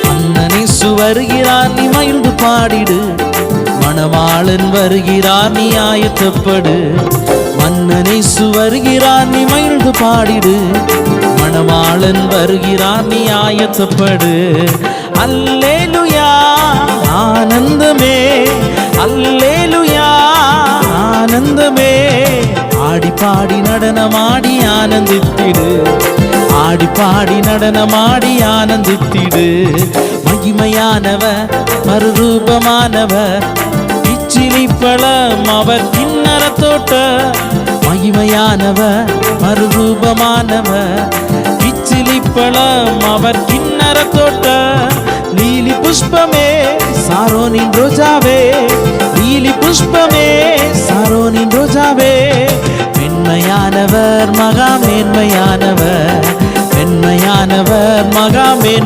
மன்னனேசு வருகிறார் நீ மகிழ்ந்து பாடிடு, மணவாளன் வருகிறார் நீ ஆயத்தப்படு. மன்னனேசு வருகிறார் நீ மகிழ்ந்து பாடிடு, மணவாளன் வருகிறார் நீ ஆயத்தப்படு. அல்லேலூயா ஆனந்தமே, அல்லேலூயா ஆனந்தமே. ஆடி பாடி நடனமாடி ஆனந்தித்திடு, ஆடி பாடி நடனமாடி ஆனந்தித்திடு. மகிமையானவர் மறுரூபமானவர் இச்சிலி பழம் அவர் கிண்ணற தோட்ட. மகிமையானவர் மறுரூபமானவர் இச்சிலி பழம் அவர் கிண்ணற தோட்ட. லீலி புஷ்பமே சாரோனின் ரோஜாவே, லீலி புஷ்பமே சாரோனின் ரோஜாவே. மென்மையானவர் மகா மேன்மையானவர், மென்மையானவர் மகா மேன்மை.